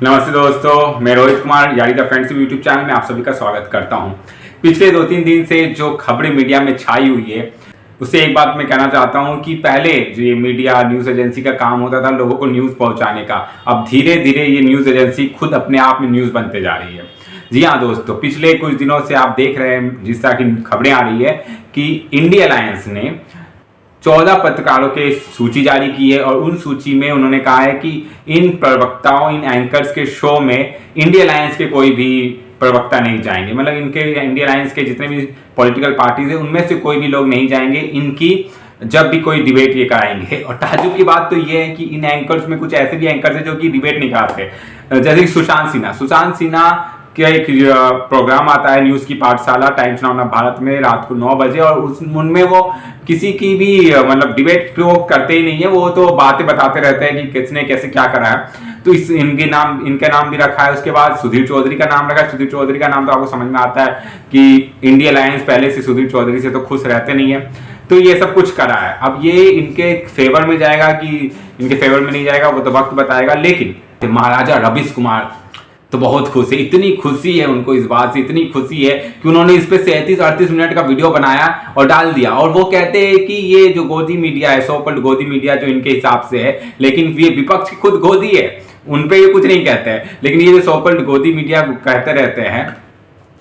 नमस्ते दोस्तों, मैं रोहित कुमार यारी द फ्रेंड्स यूट्यूब चैनल में आप सभी का स्वागत करता हूं। पिछले 2-3 दिन से जो खबरें मीडिया में छाई हुई है उससे एक बात मैं कहना चाहता हूं कि पहले जो ये मीडिया न्यूज़ एजेंसी का काम होता था लोगों को न्यूज़ पहुंचाने का, अब धीरे धीरे ये न्यूज़ एजेंसी खुद अपने आप में न्यूज़ बनते जा रही है। जी हाँ दोस्तों, पिछले कुछ दिनों से आप देख रहे हैं जिस तरह की खबरें आ रही है कि इंडिया अलायंस ने 14 पत्रकारों की सूची जारी की है और उन सूची में उन्होंने कहा है कि इन प्रवक्ताओं, इन एंकर्स के शो में इंडिया अलायंस के कोई भी प्रवक्ता नहीं जाएंगे। मतलब इनके इंडिया अलायंस के जितने भी पॉलिटिकल पार्टीज है उनमें से कोई भी लोग नहीं जाएंगे इनकी जब भी कोई डिबेट ये कराएंगे। और ताजुब की बात तो ये है कि इन एंकर्स में कुछ ऐसे भी एंकर्स हैं जो कि डिबेट नहीं कराते, जैसे कि सुशांत सिन्हा का एक प्रोग्राम आता है न्यूज़ की पाठशाला टाइम्स नाउ भारत में रात को 9 बजे, और उनमें वो किसी की भी मतलब डिबेट तो करते ही नहीं है, वो तो बातें बताते रहते हैं कि किसने कैसे क्या करा है। तो इनके नाम भी रखा है। उसके बाद सुधीर चौधरी का नाम रखा है। सुधीर चौधरी का नाम तो आपको समझ में आता है कि इंडिया अलायंस पहले से सुधीर चौधरी से तो खुश रहते नहीं है, तो ये सब कुछ करा है। अब ये इनके फेवर में जाएगा कि इनके फेवर में नहीं जाएगा वो तो वक्त बताएगा। लेकिन महाराजा रवीश कुमार तो बहुत खुश है, इतनी खुशी है उनको इस बात से, इतनी खुशी है कि उन्होंने इस पे 37-38 मिनट का वीडियो बनाया और डाल दिया। और वो कहते हैं कि ये जो गोदी मीडिया है, सो कॉल्ड गोदी मीडिया जो इनके हिसाब से है, लेकिन ये विपक्ष की खुद गोदी है, उन पे ये कुछ नहीं कहते हैं, लेकिन ये जो सो कॉल्ड गोदी मीडिया कहते रहते हैं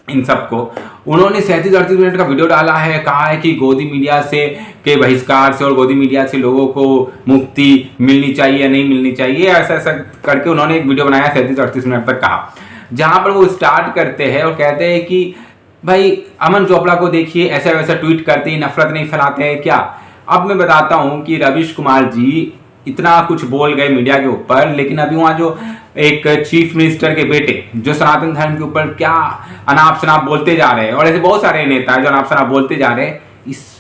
इन सबको, उन्होंने 37-38 मिनट का वीडियो डाला है। कहा है कि गोदी मीडिया से के बहिष्कार से और गोदी मीडिया से लोगों को मुक्ति मिलनी चाहिए या नहीं मिलनी चाहिए, ऐसा ऐसा करके उन्होंने एक वीडियो बनाया 37-38 मिनट तक कहा, जहां पर वो स्टार्ट करते हैं और कहते हैं कि भाई अमन चोपड़ा को देखिए, ऐसा वैसा ट्वीट करते ही नफरत नहीं फैलाते हैं क्या। अब मैं बताता हूं कि रवीश कुमार जी इतना कुछ बोल गए मीडिया के ऊपर, लेकिन अभी वहां जो एक चीफ मिनिस्टर के बेटे जो सनातन धर्म के ऊपर क्या अनाप शनाप बोलते जा रहे हैं, और ऐसे बहुत सारे नेता हैं जो अनाप शनाप बोलते जा रहे हैं,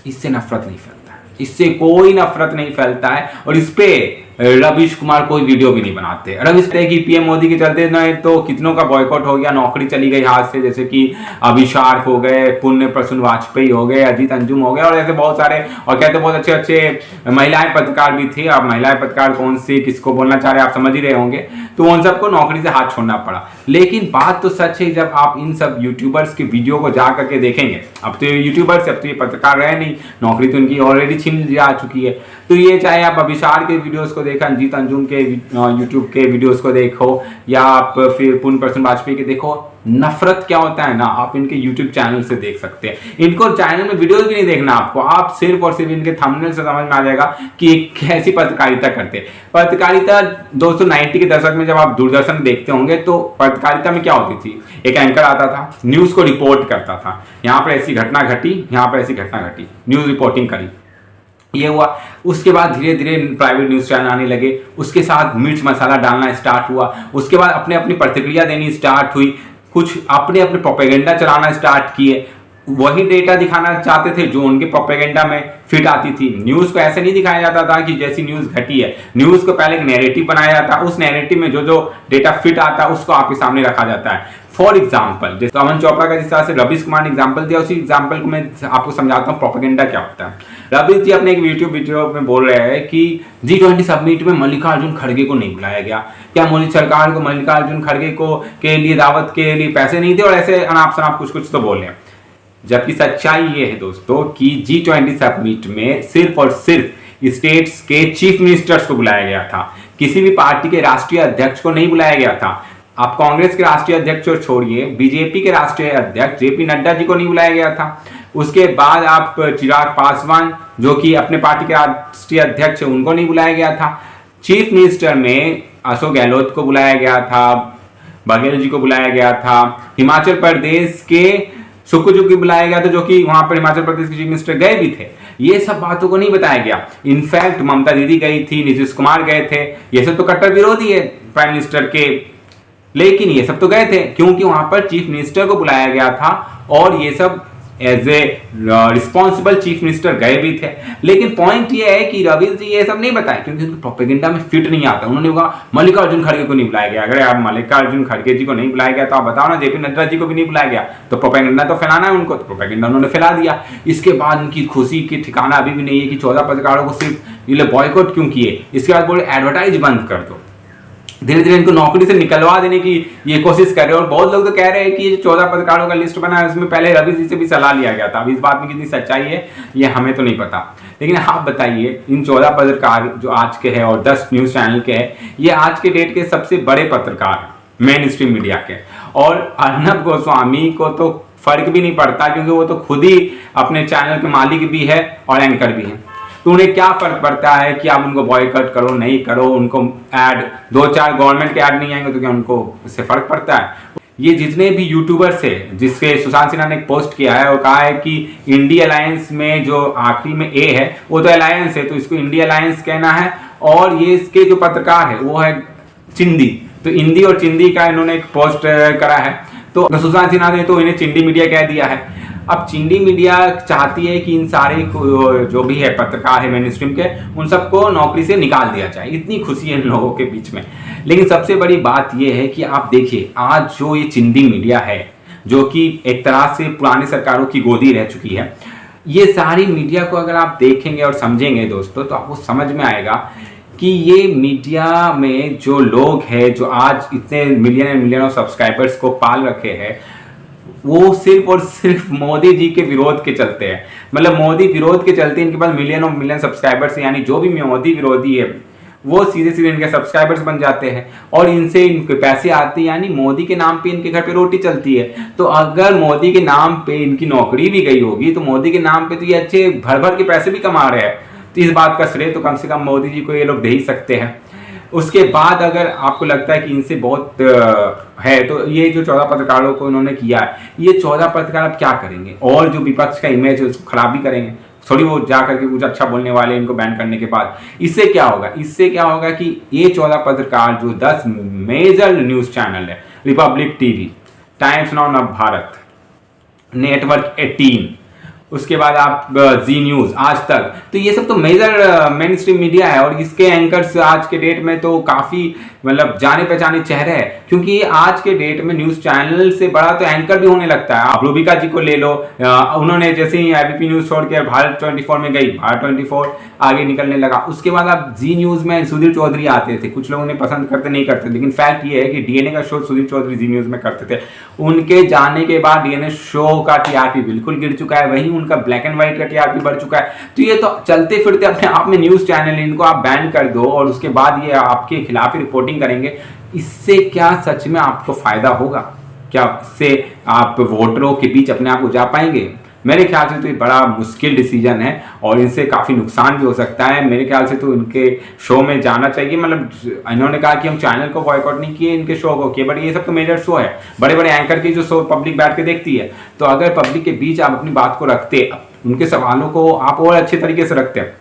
इससे नफरत नहीं फैलता है, इससे कोई नफरत नहीं फैलता है। और इस पे रवीश कुमार कोई वीडियो भी नहीं बनाते। रवीश की पीएम मोदी के चलते न तो कितनों का बॉयकॉट हो गया, नौकरी चली गई हाथ से, जैसे कि अभिषाक हो गए, पुण्य प्रसून वाजपेयी हो गए, अजीत अंजुम हो गए, और ऐसे बहुत सारे। और कहते बहुत अच्छे अच्छे महिलाएं पत्रकार भी थी। अब महिलाएं पत्रकार कौन सी, किसको बोलना चाह रहे आप समझ ही रहे होंगे, तो उन सबको नौकरी से हाथ छोड़ना पड़ा। लेकिन बात तो सच है, जब आप इन सब यूट्यूबर्स के वीडियो को जा करके देखेंगे, अब तो ये यूट्यूबर्स, अब तो ये पत्रकार रहे नहीं, नौकरी तो इनकी ऑलरेडी छीन जा चुकी है। तो ये चाहे आप अभिषाक के वीडियोस को देखो, अजीत अंजुम के यूट्यूब के वीडियोस को देखो, या आप फिर पुण्य प्रसून वाजपेयी के देखो, नफरत क्या होता है ना आप इनके यूट्यूब चैनल से देख सकते हैं। इनको चैनल में वीडियोस भी नहीं देखना आपको, आप सिर्फ और सिर्फ इनके थंबनेल से समझ में आ जाएगा कि कैसी पत्रकारिता करते हैं। पत्रकारिता दोस्तों 90 के दशक में जब आप दूरदर्शन देखते होंगे तो पत्रकारिता में क्या होती थी, एक एंकर आता था, न्यूज को रिपोर्ट करता था, यहाँ पर ऐसी घटना घटी, यहाँ पर ऐसी घटना घटी, न्यूज रिपोर्टिंग करी, ये हुआ। उसके बाद धीरे धीरे प्राइवेट न्यूज चैनल आने लगे, उसके साथ मिर्च मसाला डालना स्टार्ट हुआ, उसके बाद अपने अपनी प्रतिक्रिया देनी स्टार्ट हुई, कुछ अपने अपने प्रोपेगेंडा चलाना स्टार्ट किए, वही डेटा दिखाना चाहते थे जो उनके प्रोपेगेंडा में फिट आती थी। न्यूज को ऐसे नहीं दिखाया जाता था कि जैसी न्यूज घटी है, न्यूज को पहले एक नैरेटिव बनाया जाता है, उस नैरेटिव में जो जो डेटा फिट आता है उसको आपके सामने रखा जाता है। फॉर एग्जाम्पल, जैसे अमन चोपड़ा का जिस तरह से रवीश कुमार ने एग्जाम्पल दिया, उसी एग्जाम्पल को मैं आपको समझाता हूँ प्रोपेगेंडा क्या होता है। रवीश जी अपने एक यूट्यूब वीडियो में बोल रहे हैं कि G20 समिट में मल्लिकार्जुन खड़गे को नहीं बुलाया गया, क्या मोदी सरकार को मल्लिकार्जुन खड़गे को के लिए दावत के लिए पैसे नहीं थे, और ऐसे अनाप शनाप कुछ तो बोले। जबकि सच्चाई ये है दोस्तों कि G20 समिट में सिर्फ और सिर्फ स्टेट्स के चीफ मिनिस्टर्स को बुलाया गया था, किसी भी पार्टी के राष्ट्रीय अध्यक्ष को नहीं बुलाया गया था। आप कांग्रेस के राष्ट्रीय अध्यक्ष को छोड़िए, बीजेपी के राष्ट्रीय अध्यक्ष जेपी नड्डा जी को नहीं बुलाया गया था। उसके बाद आप चिराग पासवान जो कि अपने पार्टी के राष्ट्रीय अध्यक्ष है उनको नहीं बुलाया गया था। चीफ मिनिस्टर में अशोक गहलोत को बुलाया गया था, बघेल जी को बुलाया गया था, हिमाचल प्रदेश के सुखू को बुलाया गया था जो कि वहां पर हिमाचल प्रदेश के चीफ मिनिस्टर गए भी थे। ये सब बातों को नहीं बताया गया। इनफैक्ट ममता दीदी गई थी, नीतीश कुमार गए थे, ये सब तो कट्टर विरोधी है प्राइम मिनिस्टर के, लेकिन ये सब तो गए थे क्योंकि वहां पर चीफ मिनिस्टर को बुलाया गया था, और ये सब as a responsible chief minister गए भी थे। लेकिन पॉइंट ये है कि रवीश जी ये सब नहीं बताए क्योंकि उनके प्रोपेगेंडा में फिट नहीं आता। उन्होंने कहा मल्लिकार्जुन खड़गे को नहीं बुलाया गया, अगर आप मल्लिकार्जुन खड़गे जी को नहीं बुलाया गया तो आप बताओ ना, जेपी नड्डा जी को भी नहीं बुलाया गया, तो प्रोपेगेंडा तो फैलाना है उनको, तो प्रोपेगेंडा उन्होंने फैला दिया। इसके बाद उनकी खुशी की ठिकाना अभी भी नहीं है कि 14 पत्रकारों को सिर्फ ये बॉयकॉट क्यों किए। इसके बाद बोले एडवर्टाइज बंद कर दो। धीरे धीरे इनको नौकरी से निकलवा देने की ये कोशिश कर रहे हैं। और बहुत लोग तो कह रहे हैं कि ये 14 पत्रकारों का लिस्ट बना है उसमें पहले रवि जी से भी सलाह लिया गया था। अब इस बात में कितनी सच्चाई है ये हमें तो नहीं पता, लेकिन आप बताइए इन 14 पत्रकार जो आज के हैं और 10 न्यूज चैनल के हैं, ये आज के डेट के सबसे बड़े पत्रकार हैं मेन स्ट्रीम मीडिया के। और अर्नब गोस्वामी को तो फर्क भी नहीं पड़ता क्योंकि वो तो खुद ही अपने चैनल के मालिक भी है और एंकर भी है, तो उन्हें क्या फर्क पड़ता है कि आप उनको बॉयकॉट करो नहीं करो, उनको ऐड 2-4 गवर्नमेंट के ऐड नहीं आएंगे तो क्या उनको इससे फर्क पड़ता है। ये जितने भी यूट्यूबर्स है जिसके सुशांत सिन्हा ने एक पोस्ट किया है और कहा है कि इंडी अलायंस में जो आखिरी में ए है वो तो अलायंस है तो इसको इंडी अलायंस कहना है, और ये इसके जो पत्रकार है वो है चिंदी, तो इंदी और चिंदी का इन्होंने एक पोस्ट करा है। तो सुशांत सिन्हा ने तो इन्हें चिंडी मीडिया कह दिया है। अब चिंडी मीडिया चाहती है कि इन सारे जो भी है पत्रकार है मेन स्ट्रीम के उन सबको नौकरी से निकाल दिया जाए, इतनी खुशी है इन लोगों के बीच में। लेकिन सबसे बड़ी बात यह है कि आप देखिए आज जो ये चिंडी मीडिया है जो कि एक तरह से पुरानी सरकारों की गोदी रह चुकी है, ये सारी मीडिया को अगर आप देखेंगे और समझेंगे दोस्तों तो आपको समझ में आएगा कि ये मीडिया में जो लोग हैं जो आज इतने million and million of subscribers को पाल रखे हैं वो सिर्फ और सिर्फ मोदी जी के विरोध के चलते हैं। मतलब मोदी विरोध के चलते इनके पास मिलियन और मिलियन सब्सक्राइबर्स हैं, यानी जो भी मोदी विरोधी है वो सीधे सीधे इनके सब्सक्राइबर्स बन जाते हैं और इनसे इनके पैसे आते हैं, यानी मोदी के नाम पे इनके घर पे रोटी चलती है। तो अगर मोदी के नाम पे इनकी नौकरी भी गई होगी तो मोदी के नाम पे तो ये अच्छे भर भर के पैसे भी कमा रहे हैं, तो इस बात का श्रेय तो कम से कम मोदी जी को ये लोग दे ही सकते हैं। उसके बाद अगर आपको लगता है कि इनसे बहुत है तो ये जो 14 पत्रकारों को इन्होंने किया है, ये 14 पत्रकार अब क्या करेंगे और जो विपक्ष का इमेज है उसको खराब भी करेंगे, थोड़ी वो जा करके कुछ अच्छा बोलने वाले इनको बैन करने के बाद। इससे क्या होगा, इससे क्या होगा कि ये 14 पत्रकार जो 10 मेजर न्यूज चैनल है, Republic TV, times now Navbharat, network 18, उसके बाद आप जी न्यूज, आज तक, तो ये सब तो मेजर मेन स्ट्रीम मीडिया है और इसके एंकर्स आज के डेट में तो काफी मतलब जाने पहचाने चेहरे हैं, क्योंकि आज के डेट में न्यूज चैनल से बड़ा तो एंकर भी होने लगता है। आप रूबिका जी को ले लो, उन्होंने जैसे ही एबीपी न्यूज छोड़ के भारत 24 में गई, भारत 24 आगे निकलने लगा। उसके बाद आप जी न्यूज में सुधीर चौधरी आते थे, कुछ लोग उन्हें पसंद करते नहीं करते, लेकिन फैक्ट ये है कि डीएनए का शो सुधीर चौधरी जी न्यूज में करते थे। उनके जाने के बाद डीएनए शो का टीआरपी बिल्कुल गिर चुका है, वहीं उनका ब्लैक एंड व्हाइट का टीआरपी बढ़ चुका है। तो ये तो चलते फिरते अपने आप में न्यूज चैनल, इनको आप बैन कर दो और उसके बाद ये आपके खिलाफ ही रिपोर्टिंग करेंगे। इससे क्या सच में आपको फायदा होगा? क्या इससे आप वोटरों के बीच अपने आप को जा पाएंगे? मेरे ख्याल से तो ये बड़ा मुश्किल डिसीजन है और इनसे काफ़ी नुकसान भी हो सकता है। मेरे ख्याल से तो इनके शो में जाना चाहिए। मतलब इन्होंने कहा कि हम चैनल को बॉयकॉट नहीं किए, इनके शो को किए, बट ये सब तो मेजर शो है, बड़े बड़े एंकर की जो शो पब्लिक बैठ के देखती है। तो अगर पब्लिक के बीच आप अपनी बात को रखते, उनके सवालों को आप और अच्छे तरीके से रखते हैं,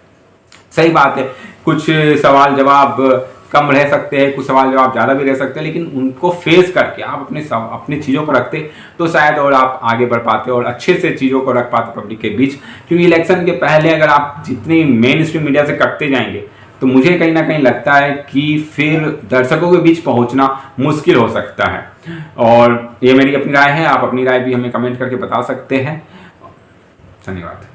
सही बात है कुछ सवाल जवाब कम रह सकते हैं, कुछ सवाल जवाब ज़्यादा भी रह सकते हैं, लेकिन उनको फेस करके आप अपनी चीज़ों को रखते तो शायद और आप आगे बढ़ पाते और अच्छे से चीज़ों को रख पाते पब्लिक के बीच। क्योंकि इलेक्शन के पहले अगर आप जितनी मेन स्ट्रीम मीडिया से कटते जाएंगे तो मुझे कहीं ना कहीं लगता है कि फिर दर्शकों के बीच पहुंचना मुश्किल हो सकता है। और ये मेरी अपनी राय है, आप अपनी राय भी हमें कमेंट करके बता सकते हैं। धन्यवाद।